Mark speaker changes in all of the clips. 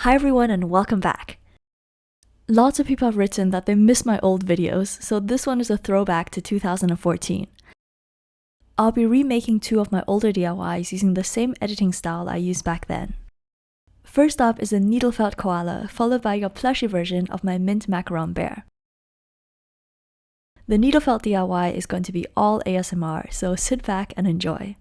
Speaker 1: Hi everyone and welcome back! Lots of people have written that they miss my old videos, so this one is a throwback to 2014. I'll be remaking two of my older DIYs using the same editing style I used back then. First up is a Needlefelt Koala, followed by a plushie version of my mint macaron bear. The Needlefelt DIY is going to be all ASMR, so sit back and enjoy.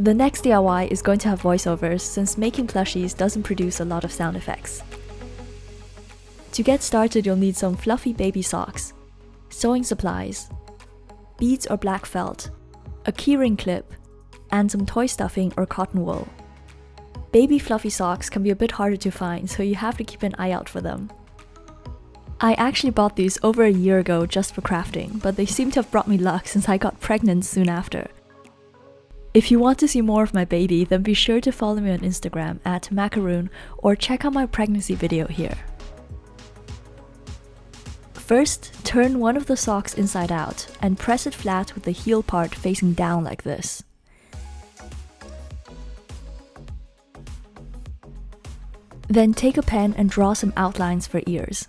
Speaker 1: The next DIY is going to have voiceovers since making plushies doesn't produce a lot of sound effects. To get started, you'll need some fluffy baby socks, sewing supplies, beads or black felt, a keyring clip, and some toy stuffing or cotton wool. Baby fluffy socks can be a bit harder to find, so you have to keep an eye out for them. I actually bought these over a year ago just for crafting, but they seem to have brought me luck since I got pregnant soon after. If you want to see more of my baby, then be sure to follow me on Instagram at macaroon or check out my pregnancy video here. First, turn one of the socks inside out and press it flat with the heel part facing down like this. Then take a pen and draw some outlines for ears.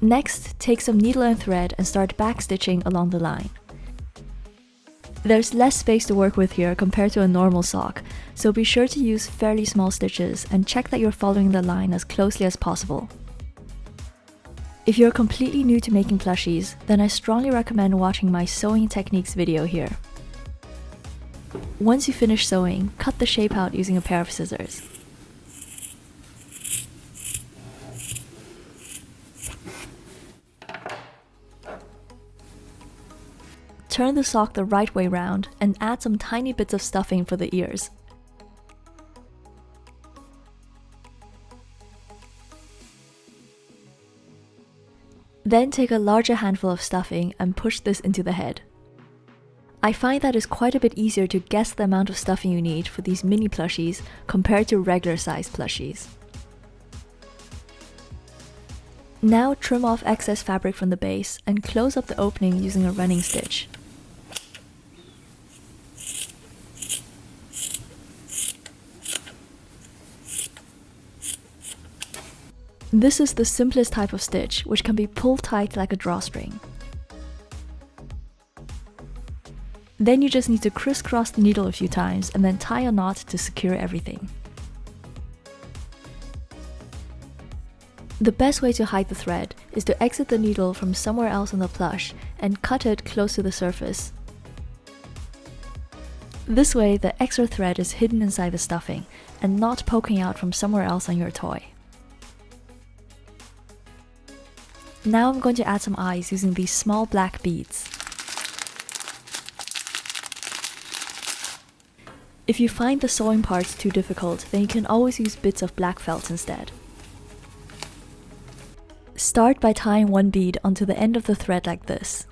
Speaker 1: Next, take some needle and thread and start backstitching along the line. There's less space to work with here compared to a normal sock, so be sure to use fairly small stitches and check that you're following the line as closely as possible. If you're completely new to making plushies, then I strongly recommend watching my sewing techniques video here. Once you finish sewing, cut the shape out using a pair of scissors. Turn the sock the right way round and add some tiny bits of stuffing for the ears. Then take a larger handful of stuffing and push this into the head. I find that it's quite a bit easier to guess the amount of stuffing you need for these mini plushies compared to regular sized plushies. Now trim off excess fabric from the base and close up the opening using a running stitch. This is the simplest type of stitch, which can be pulled tight like a drawstring. Then you just need to crisscross the needle a few times and then tie a knot to secure everything. The best way to hide the thread is to exit the needle from somewhere else on the plush and cut it close to the surface. This way, the extra thread is hidden inside the stuffing and not poking out from somewhere else on your toy. Now I'm going to add some eyes using these small black beads. If you find the sewing parts too difficult, then you can always use bits of black felt instead. Start by tying one bead onto the end of the thread like this.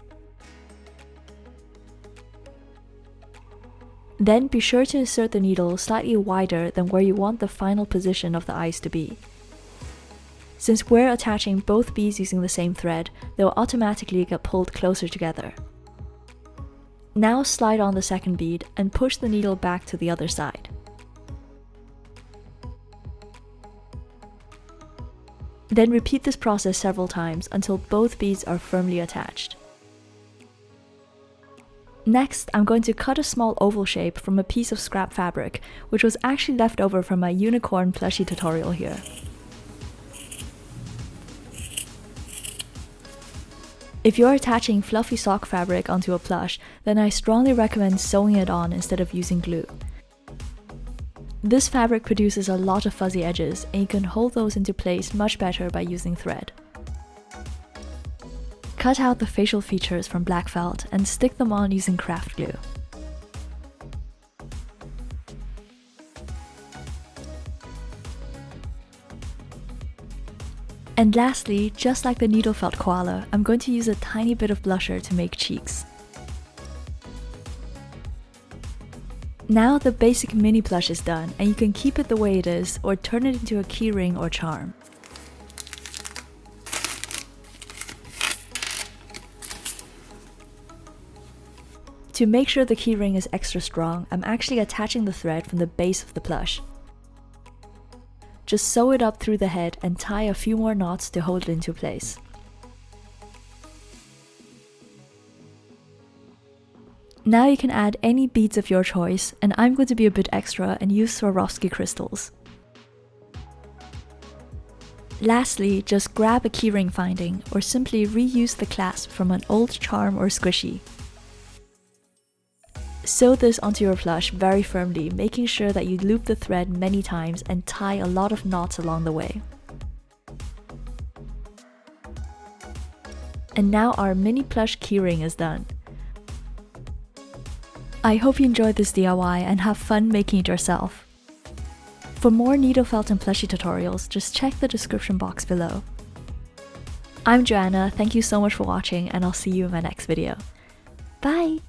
Speaker 1: Then be sure to insert the needle slightly wider than where you want the final position of the eyes to be. Since we're attaching both beads using the same thread, they will automatically get pulled closer together. Now slide on the second bead and push the needle back to the other side. Then repeat this process several times until both beads are firmly attached. Next, I'm going to cut a small oval shape from a piece of scrap fabric, which was actually left over from my unicorn plushie tutorial here. If you're attaching fluffy sock fabric onto a plush, then I strongly recommend sewing it on instead of using glue. This fabric produces a lot of fuzzy edges, and you can hold those into place much better by using thread. Cut out the facial features from black felt and stick them on using craft glue. And lastly, just like the Needlefelt Koala, I'm going to use a tiny bit of blusher to make cheeks. Now the basic mini plush is done, and you can keep it the way it is or turn it into a keyring or charm. To make sure the keyring is extra strong, I'm actually attaching the thread from the base of the plush. Just sew it up through the head and tie a few more knots to hold it into place. Now you can add any beads of your choice, and I'm going to be a bit extra and use Swarovski crystals. Lastly, just grab a keyring finding or simply reuse the clasp from an old charm or squishy. Sew this onto your plush very firmly, making sure that you loop the thread many times and tie a lot of knots along the way. And now our mini plush keyring is done. I hope you enjoyed this DIY and have fun making it yourself. For more Needlefelt and Plushie tutorials, just check the description box below. I'm Joanna, thank you so much for watching, and I'll see you in my next video. Bye!